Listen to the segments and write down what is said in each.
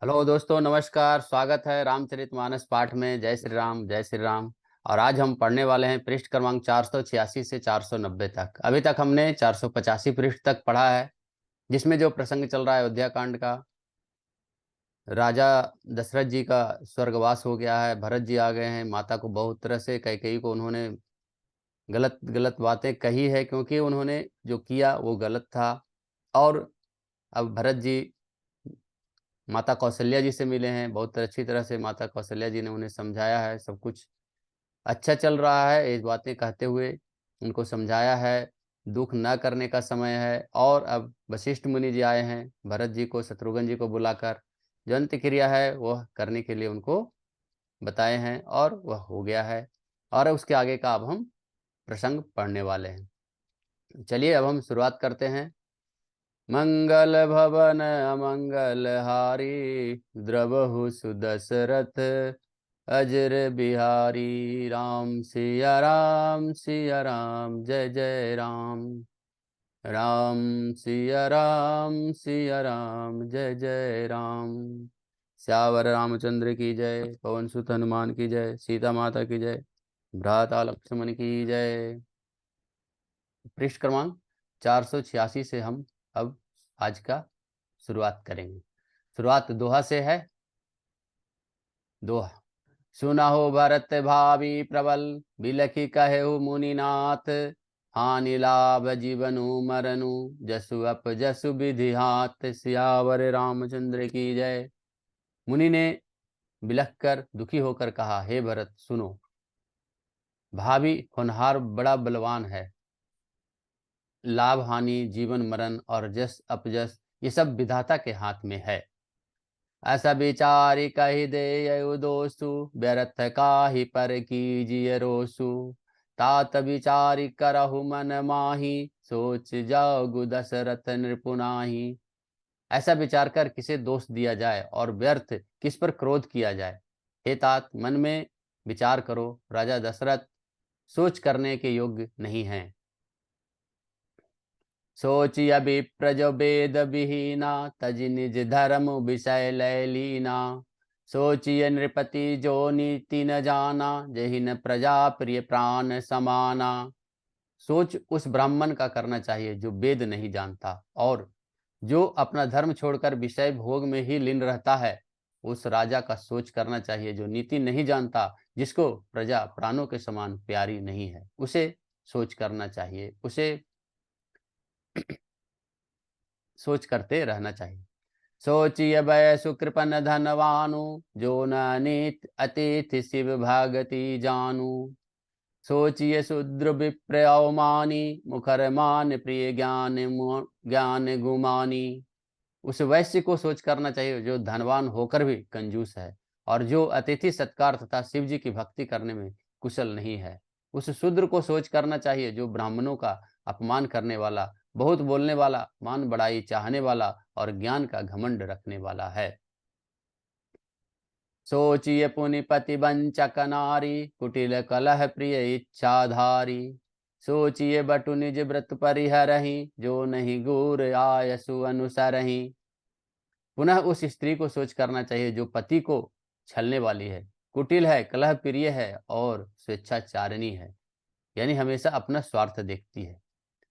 Hello दोस्तों, नमस्कार। स्वागत है रामचरितमानस पाठ में। जय श्री राम, जय श्री राम। और आज हम पढ़ने वाले हैं पृष्ठ क्रमांक 486 से 490 तक। अभी तक हमने 485 पृष्ठ तक पढ़ा है, जिसमें जो प्रसंग चल रहा है अयोध्या कांड का। राजा दशरथ जी का स्वर्गवास हो गया है, भरत जी आ गए हैं। माता को बहुत तरह से, कैकेयी को उन्होंने गलत गलत बातें कही है, क्योंकि उन्होंने जो किया वो गलत था। और अब भरत जी माता कौशल्या जी से मिले हैं। बहुत अच्छी तरह से माता कौशल्या जी ने उन्हें समझाया है। सब कुछ अच्छा चल रहा है, ये बातें कहते हुए उनको समझाया है। दुख न करने का समय है। और अब वशिष्ठ मुनि जी आए हैं, भरत जी को, शत्रुघ्न जी को बुलाकर जो अंत्य क्रिया है वह करने के लिए उनको बताए हैं, और वह हो गया है। और उसके आगे का अब हम प्रसंग पढ़ने वाले हैं। चलिए अब हम शुरुआत करते हैं। मंगल भवन अमंगल हारी, द्रवहु सुदशरथ अजर बिहारी। राम सिया राम, जय जय राम। राम सिया राम, जय जय राम। श्यावर रामचंद्र की जय, पवन सुत हनुमान की जय, सीता माता की जय, भ्राता लक्ष्मण की जय। पृष्ठ क्रमांक 486 से हम अब आज का शुरुआत करेंगे। शुरुआत दोहा से है। दोहा। सुनहो भरत भावी प्रबल, बिलखी कहेहु मुनिनाथ। हानि लाभ जीवनु मरनु, जसु अप जसु विधि हाथ। सियावर रामचंद्र की जय। मुनि ने बिलख कर दुखी होकर कहा, हे भरत सुनो। भावी होनहार बड़ा बलवान है। लाभ हानि, जीवन मरण और जस अपजस, ये सब विधाता के हाथ में है। ऐसा विचारी कही दे दोस्तु, व्यर्थ काहि पर कीजिए रोसु। तात विचारी करहु मन माही, सोच जाओ दशरथ नृपुनाही। ऐसा विचार कर किसे दोष दिया जाए और व्यर्थ किस पर क्रोध किया जाए। हे तात, मन में विचार करो, राजा दशरथ सोच करने के योग्य नहीं हैं। सोचिय विप्रज वेद विहीना, तज निज धर्म विषय लय लीना। सोचिय नृपति जो नीति न जाना, जहि न प्रजा प्रिय प्राण समाना। सोच उस ब्राह्मण का करना चाहिए जो वेद नहीं जानता और जो अपना धर्म छोड़कर विषय भोग में ही लीन रहता है। उस राजा का सोच करना चाहिए जो नीति नहीं जानता, जिसको प्रजा प्राणों के समान प्यारी नहीं है। उसे सोच करना चाहिए, उसे सोच करते रहना चाहिए। सोचिय भय सुकृपन धनवानु, जो न नीत अतिथि शिव भागति जानू। सोचिय शूद्र विप्र अवमानी, मुखर मान प्रिय ज्ञान गुमानी। उस वैश्य को सोच करना चाहिए जो धनवान होकर भी कंजूस है, और जो अतिथि सत्कार तथा शिव जी की भक्ति करने में कुशल नहीं है। उस शूद्र को सोच करना चाहिए जो ब्राह्मणों का अपमान करने वाला, बहुत बोलने वाला, मान बढ़ाई चाहने वाला और ज्ञान का घमंड रखने वाला है। सोचिए पुनिपति वंचक नारी, कुटिल कलह प्रिय इच्छाधारी। सोचिए बटु निज व्रत परिहरहि, जो नहीं गुर आयसु अनुसरहि। पुनः उस स्त्री को सोच करना चाहिए जो पति को छलने वाली है, कुटिल है, कलह प्रिय है और स्वेच्छाचारिणी है, यानी हमेशा अपना स्वार्थ देखती है।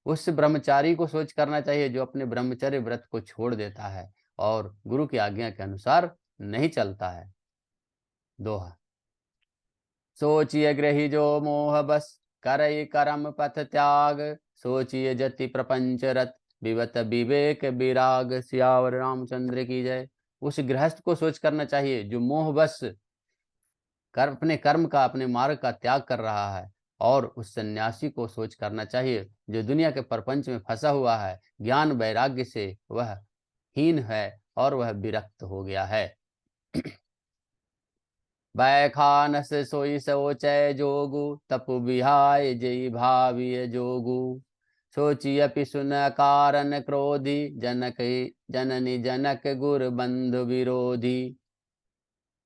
उस ब्रह्मचारी को सोच करना चाहिए जो अपने ब्रह्मचर्य व्रत को छोड़ देता है और गुरु की आज्ञा के अनुसार नहीं चलता है। दोहा। सोचिए ग्रही जो मोह बस, करई कर्म पथ त्याग। सोचिए जति प्रपंच रत, विवत विवेक विराग। सियावर रामचंद्र की जय। उस गृहस्थ को सोच करना चाहिए जो मोह बस अपने कर्म का, अपने मार्ग का त्याग कर रहा है। और उस सन्यासी को सोच करना चाहिए जो दुनिया के प्रपंच में फंसा हुआ है, ज्ञान वैराग्य से वह हीन है और वह विरक्त हो गया है। बैखानस सोई सोचय जोगु, तपु बिहाय जय भाविय जोगु। सोची अपि सुन कारण क्रोधी, जनक जननी जनक गुर बंधु विरोधी।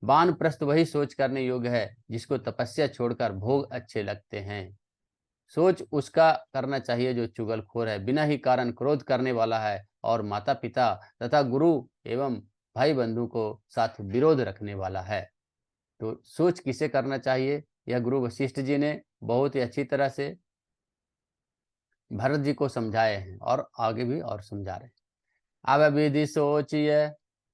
वानप्रस्थ वही सोच करने योग्य है जिसको तपस्या छोड़कर भोग अच्छे लगते हैं। सोच उसका करना चाहिए जो चुगलखोर है, बिना ही कारण क्रोध करने वाला है और माता पिता तथा गुरु एवं भाई बंधु को साथ विरोध रखने वाला है। तो सोच किसे करना चाहिए, यह गुरु वशिष्ठ जी ने बहुत ही अच्छी तरह से भरत जी को समझाए हैं और आगे भी और समझा रहे हैं। अब विधि सोचिए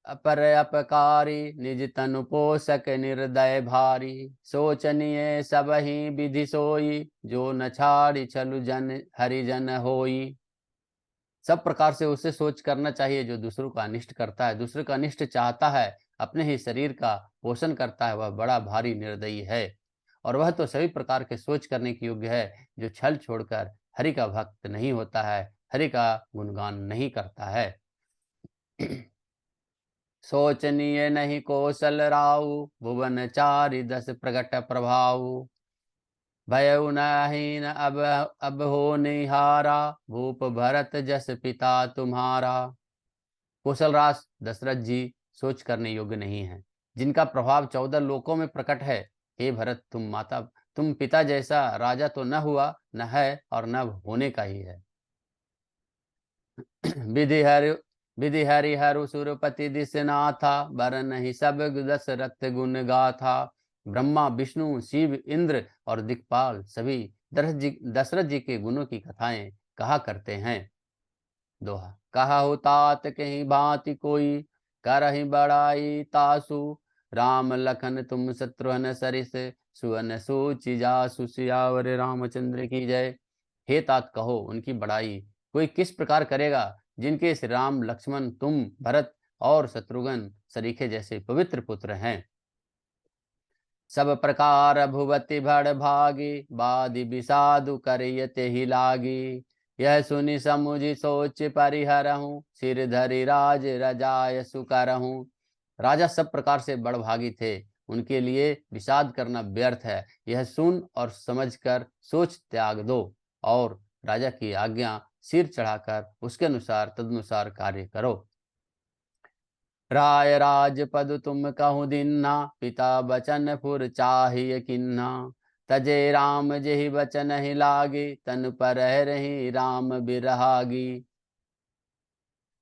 अपर अपकारी, निज तनु पोषक निर्दय भारी। सोचनीय सब ही विधि सोई, जो न छाड़ी छलु जन हरिजन होई। सब प्रकार से उसे सोच करना चाहिए जो दूसरों का अनिष्ट करता है, दूसरे का अनिष्ट चाहता है, अपने ही शरीर का पोषण करता है, वह बड़ा भारी निर्दयी है। और वह तो सभी प्रकार के सोच करने के योग्य है, जो छल छोड़कर हरि का भक्त नहीं होता है, हरि का गुणगान नहीं करता है। सोचनीय नहीं कौशल राउ, भुवन चारि दस प्रगट प्रभाऊ। भयउ नहीन अब हो निहारा, भूप भरत जस पिता तुम्हारा। कौशलराज दशरथ जी सोच करने योग्य नहीं है, जिनका प्रभाव 14 लोकों में प्रकट है। हे भरत, तुम पिता जैसा राजा तो न हुआ, न है और न होने का ही है। विधि हरि विधि हरि हरु सुरपति दिशनाथा, बरन ही सब दशरथ गुण गाथा। ब्रह्मा विष्णु शिव इंद्र और दिक्पाल सभी दशरथ जी के गुणों की कथाएं कहा करते हैं। दोहा कहा हो तात कहीं भांति कोई, करहि बड़ाई तासु। राम लखन तुम शत्रुघ्न सरिस, सुवन सूचि जासु। सियावर रामचंद्र की जय। हे तात कहो उनकी बड़ाई कोई किस प्रकार करेगा, जिनके श्री राम लक्ष्मण तुम भरत और शत्रुघ्न सरीखे जैसे पवित्र पुत्र हैं। सब प्रकार भुवति भड़ भागी, बादि विषादु करियते ही लागी। यह सुनि समुझि सोच परिहरहूँ, सिर धरि राज रजाय सुकरहूँ। राजा सब प्रकार से बड़भागी थे, उनके लिए विषाद करना व्यर्थ है। यह सुन और समझकर सोच त्याग दो और राजा की आज्ञा सिर चढ़ाकर उसके अनुसार तदनुसार कार्य करो। राय राजपद तुम कहूँ दिन्ना, पिता बचन फुर चाहिए किन्ना। तजे राम जेहि बचन ही लागे, तन पर रही राम बिरहागी।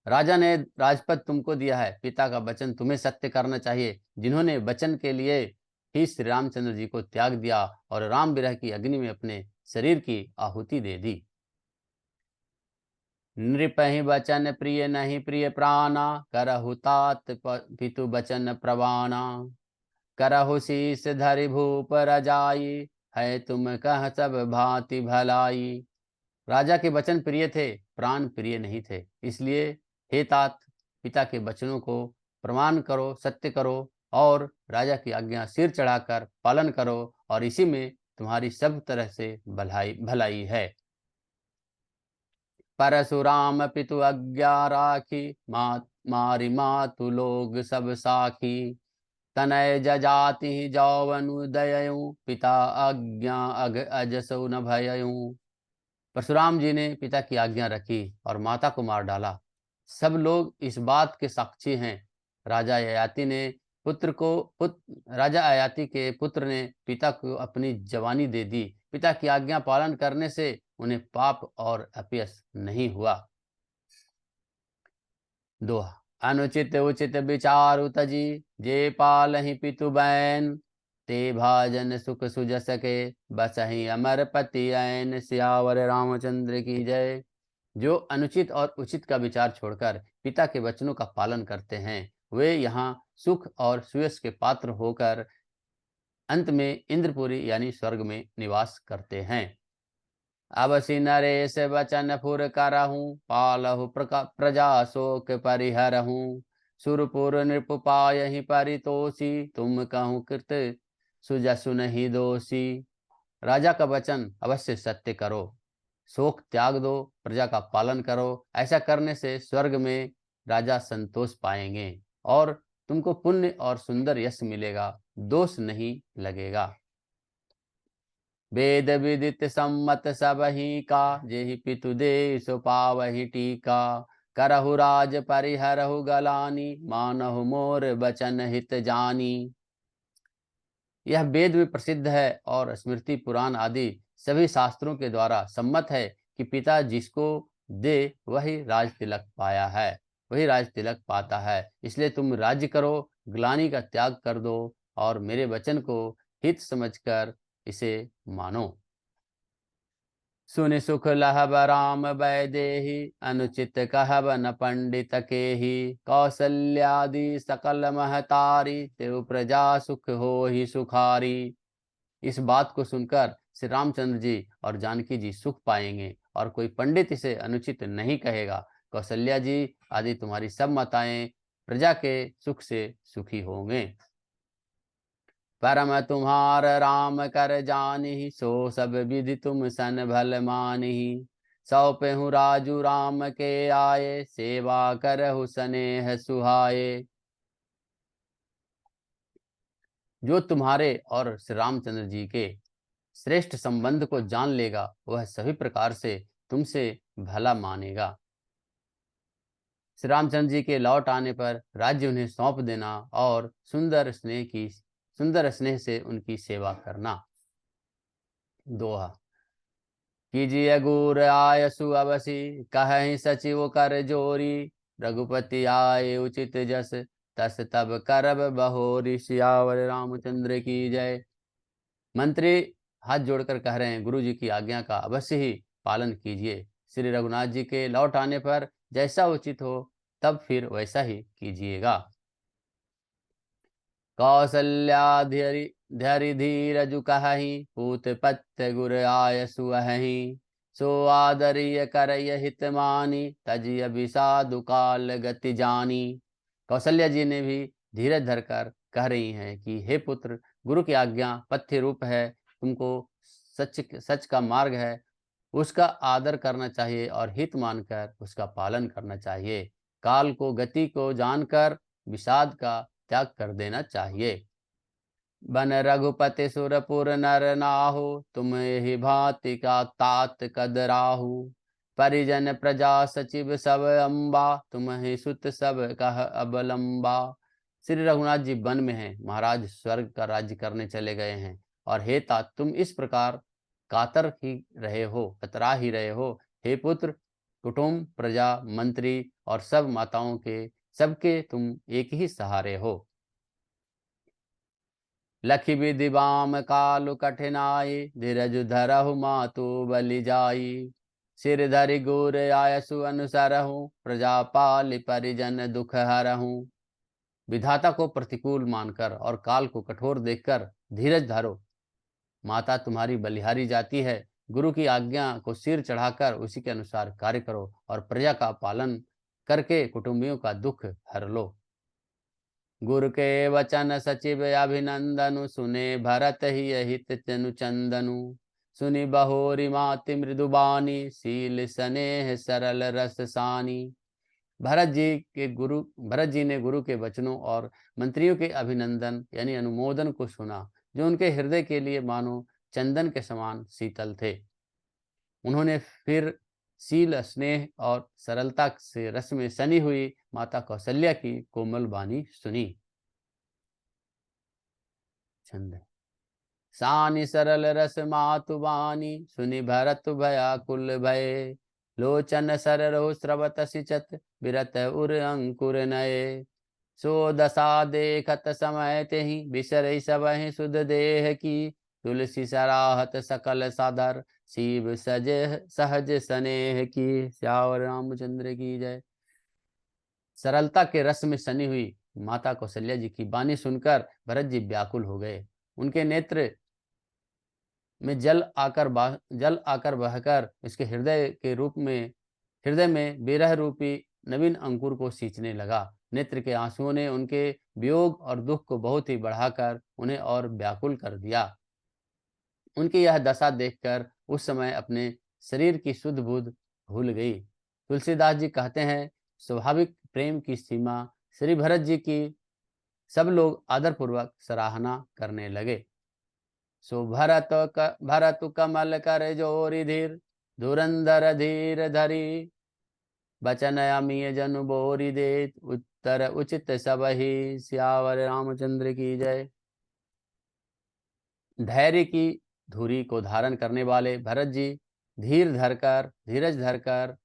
राजा ने राजपद तुमको दिया है, पिता का वचन तुम्हें सत्य करना चाहिए। जिन्होंने वचन के लिए ही श्री रामचंद्र जी को त्याग दिया और राम विरह की अग्नि में अपने शरीर की आहुति दे दी। नृपहि बचन प्रिय नहीं प्रिय प्राणा, करहु तात पितु बचन प्रवाना। करहु शीस धरि भूप रजाई, है तुम कह सब भांति भलाई। राजा के वचन प्रिय थे, प्राण प्रिय नहीं थे। इसलिए हे तात, पिता के वचनों को प्रमाण करो, सत्य करो और राजा की आज्ञा सिर चढ़ाकर पालन करो, और इसी में तुम्हारी सब तरह से भलाई है। परशुराम पितु आज्ञा राखी, मारी मातु लोग सब साखी। तनय जजाति जौवनु दयऊ, पिता आज्ञा अग अजसौ न भयऊ। परशुराम जी ने पिता की आज्ञा रखी और माता को मार डाला। सब लोग इस बात के साक्षी हैं। राजा ययाति ने राजा ययाति के पुत्र ने पिता को अपनी जवानी दे दी। पिता की आज्ञा पालन करने से उन्हें पाप और अपयश नहीं हुआ। दोहा अनुचित उचित विचारु तजी, जे पालहि पितु बैन। ते भाजन सुख सुजस के, बसहि अमर पति ऐन। सियावर रामचंद्र की जय। जो अनुचित और उचित का विचार छोड़कर पिता के वचनों का पालन करते हैं, वे यहाँ सुख और सुयश के पात्र होकर अंत में इंद्रपुरी यानी स्वर्ग में निवास करते हैं। अवसि नरेश वचन फुर करहूँ, पालहु प्रजा शोक परिहरहूँ। सुरपुर नृपपायहि परितोषी, तुम कहूँ कृत सुजसु नहीं दोषी। राजा का वचन अवश्य सत्य करो, शोक त्याग दो, प्रजा का पालन करो। ऐसा करने से स्वर्ग में राजा संतोष पाएंगे और तुमको पुण्य और सुंदर यश मिलेगा, दोष नहीं लगेगा। वेद विदित सम्मत सब ही का, जेहि पितु दे सो पावहि टीका। करहु राज परिहरहु गलानी, मानहु मोर बचन हित जानी। यह वेद में प्रसिद्ध है और स्मृति पुराण आदि सभी शास्त्रों के द्वारा सम्मत है कि पिता जिसको दे वही राज तिलक पाया है। वही राज तिलक पाता है। इसलिए तुम राज्य करो, ग्लानि का त्याग कर दो और मेरे वचन को हित समझकर इसे मानो। सुनि सुख लहब राम वैदेही, अनुचित कहब न पंडित केहि। कौसल्यादि सकल महतारी, तेउ प्रजा सुख हो ही सुखारी। इस बात को सुनकर श्री रामचंद्र जी और जानकी जी सुख पाएंगे और कोई पंडित इसे अनुचित नहीं कहेगा। कौशल्या जी आदि तुम्हारी सब माताएं प्रजा के सुख से सुखी होंगे। परम तुम्हार राम कर जानिहि, सो सब विधि तुम सन भल मानिहि। सौंपहु राजू राम के आए, सेवा करहु सनेह सुहाए। जो तुम्हारे और श्री रामचंद्र जी के श्रेष्ठ संबंध को जान लेगा, वह सभी प्रकार से तुमसे भला मानेगा। श्री रामचंद्र जी के लौट आने पर राज्य उन्हें सौंप देना और सुंदर स्नेह से उनकी सेवा करना। दोहा। कीजिए गुर आयसु अवसी, कहीं सचिव कर जोरी। रघुपति आए उचित जस, तस तब करब बहोरी। सियावर रामचंद्र की जय। मंत्री हाथ जोड़कर कह रहे हैं, गुरु जी की आज्ञा का अवश्य ही पालन कीजिए। श्री रघुनाथ जी के लौट आने पर जैसा उचित हो तब फिर वैसा ही कीजिएगा। कौसल्या धरि धीरजु कहहि, पूत पत्य गुर आयसु अहहि। सो आदर्य करय हित मानी, तजिय विषादु काल गति जानी। कौशल्या जी ने भी धीरज धरकर कह रही हैं कि हे पुत्र, गुरु की आज्ञा पथ्य रूप है, तुमको सच का मार्ग है, उसका आदर करना चाहिए और हित मानकर उसका पालन करना चाहिए। काल को गति को जानकर विषाद का त्याग कर देना चाहिए। बन रघुपति सुरपुर नर नाहु, तुम ही भांति का तात कदराहु। परिजन प्रजा सचिव सब अम्बा, तुम ही सुत सब कह अबलंबा। श्री रघुनाथ जी वन में हैं, महाराज स्वर्ग का राज्य करने चले गए हैं और हे तात, तुम इस प्रकार कातर ही रहे हो, कतरा ही रहे हो। हे पुत्र, कुटुंब प्रजा मंत्री और सब माताओं के सबके तुम एक ही सहारे हो। लखि विधि बाम कालु कठिनाई, धीरज धरहु मातु बलि जाई। सिर धरि गुर आयसु अनुसरहु, प्रजा पालि परिजन दुख हरहु। विधाता को प्रतिकूल मानकर और काल को कठोर देखकर धीरज धरो। माता तुम्हारी बलिहारी जाती है, गुरु की आज्ञा को सिर चढ़ाकर उसी के अनुसार कार्य करो और प्रजा का पालन करके कुटुंबियों का दुख हर लो। गुरु के वचन सचिव अभिनंदनु, सुने भरत ही हित तनु चंदनु। सुनि बहोरी माति मृदुबानी, शील स्नेह सरल रस सानी। भरत जी ने गुरु के वचनों और मंत्रियों के अभिनंदन यानी अनुमोदन को सुना, जो उनके हृदय के लिए मानो चंदन के समान शीतल थे। उन्होंने फिर शील स्नेह और सरलता से रस में सनी हुई माता कौशल्या की कोमल वाणी सुनी। छंद। सानि सरल रस मातु वाणी, सुनि भरत भयाकुल भये। लोचन सररो स्रवत सिचत, बिरत उर अंकुर नये। सो दशा देखत समय तेहि, बिसरई सबहि सुध देह की। तुलसी सराहत सकल सादर, शिव सज सहज स्नेह की। श्यावर रामचंद्र की जय। सरलता के रस में सनी हुई माता कौशल्या जी की वाणी सुनकर भरत जी व्याकुल हो गए। उनके नेत्र में जल आकर बहकर इसके हृदय में विरह रूपी नवीन अंकुर को सींचने लगा। नेत्र के आंसुओं ने उनके वियोग और दुख को बहुत ही बढ़ाकर उन्हें और व्याकुल कर दिया। उनकी यह दशा देखकर उस समय अपने शरीर की शुद्ध बुद्ध भूल गई। तुलसीदास जी कहते हैं, स्वाभाविक प्रेम की सीमा श्री भरत जी की सब लोग आदरपूर्वक सराहना करने लगे। सो भरत कमल कर जोरि धीर, धुरंधर धीर धरी। बचन अमीय जनु बोरि देत, उत्तर उचित सब ही। सियावर रामचंद्र की जय। धैर्य की धुरी को धारण करने वाले भरत जी धीरज धरकर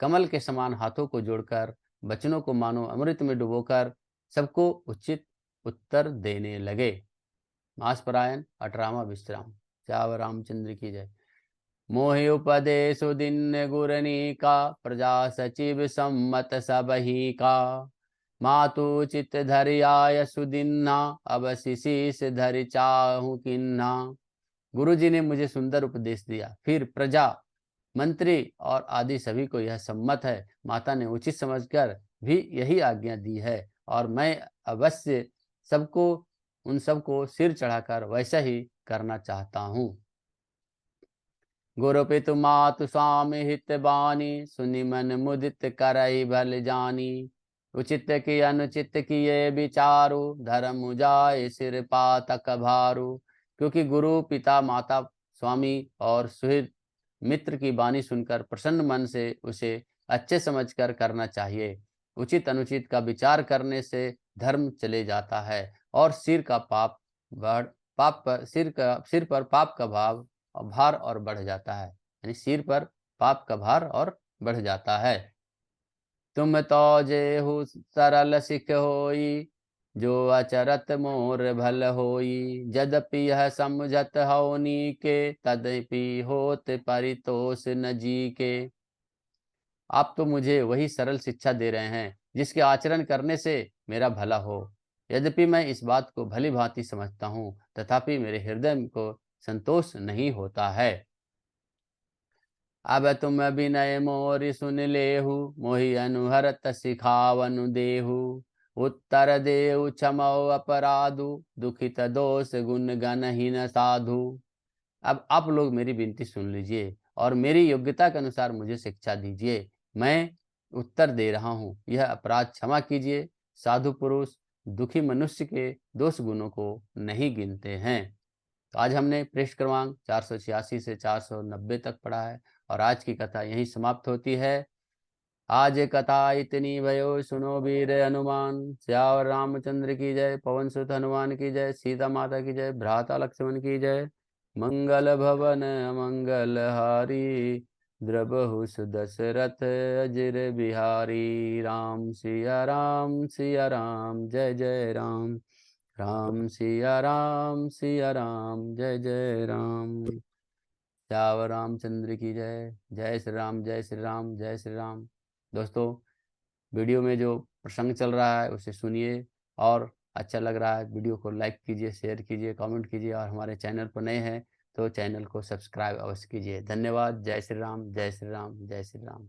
कमल के समान हाथों को जोड़कर वचनों को मानो अमृत में डुबोकर सबको उचित उत्तर देने लगे। मासपरायण 18वां विश्राम। श्याम रामचंद्र की जय। मोहि उपदेश दिन गुरनी का, प्रजा सचिव सम्मत सब ही का। मातु चित धरि आय सुदिन्हा, अब शीश धरि चाहूं किन्हा। गुरु जी ने मुझे सुंदर उपदेश दिया। फिर प्रजा, मंत्री और आदि सभी को यह सम्मत है। माता ने उचित समझकर भी यही आज्ञा दी है और मैं अवश्य सबको उन सबको सिर चढ़ाकर वैसा ही करना चाहता हूँ। गुरु पितु मातु स्वामी हित बानी, सुनि मन मुदित करई भल जानी। उचित की अनुचित किए विचारु, धर्म जाय सिर पातक भारू। क्योंकि गुरु पिता माता स्वामी और सुहृद मित्र की वाणी सुनकर प्रसन्न मन से उसे अच्छे समझकर करना चाहिए। उचित अनुचित का विचार करने से धर्म चले जाता है और सिर पर पाप का भार और बढ़ जाता है। यानी सिर पर पाप का भार और बढ़ जाता है। तुम तो जेहु सरल सिख होई, जो अचरत मोर भल होई। यद्यपि यह समझत हौनी के, तदपि होत परितोष न जी के। आप तो मुझे वही सरल शिक्षा दे रहे हैं जिसके आचरण करने से मेरा भला हो। यद्यपि मैं इस बात को भली भांति समझता हूँ, तथापि मेरे हृदय को संतोष नहीं होता है। अब तुम विनय मोरि सुन लेहु, मोहि अनुहरत सिखावनु देहु। उत्तर देहु क्षमौ अपराधु, दुखित दोष गुण गणहीन साधु। अब आप लोग मेरी विनती सुन लीजिए और मेरी योग्यता के अनुसार मुझे शिक्षा दीजिए। मैं उत्तर दे रहा हूँ, यह अपराध क्षमा कीजिए। साधु पुरुष दुखी मनुष्य के दोष गुणों को नहीं गिनते हैं। तो आज हमने पृष्ठ क्रमांक 486 से 490 तक पढ़ा है और आज की कथा यहीं समाप्त होती है। आज कथा इतनी भयो सुनो वीर हनुमान। श्यावर रामचंद्र की जय। पवन सुत हनुमान की जय। सीता माता की जय। भ्राता लक्ष्मण की जय। मंगल भवन मंगल हारी, द्रबहु सुदशरथ अजिर बिहारी। राम सिया राम सिया राम जय जय राम। राम सिया राम जय जय राम। श्यावर रामचंद्र की जय। जय श्री राम जय श्री राम जय श्री राम। दोस्तों, वीडियो में जो प्रसंग चल रहा है उसे सुनिए और अच्छा लग रहा है वीडियो को लाइक कीजिए, शेयर कीजिए, कमेंट कीजिए और हमारे चैनल पर नए हैं तो चैनल को सब्सक्राइब अवश्य कीजिए। धन्यवाद। जय श्री राम जय श्री राम जय श्री राम।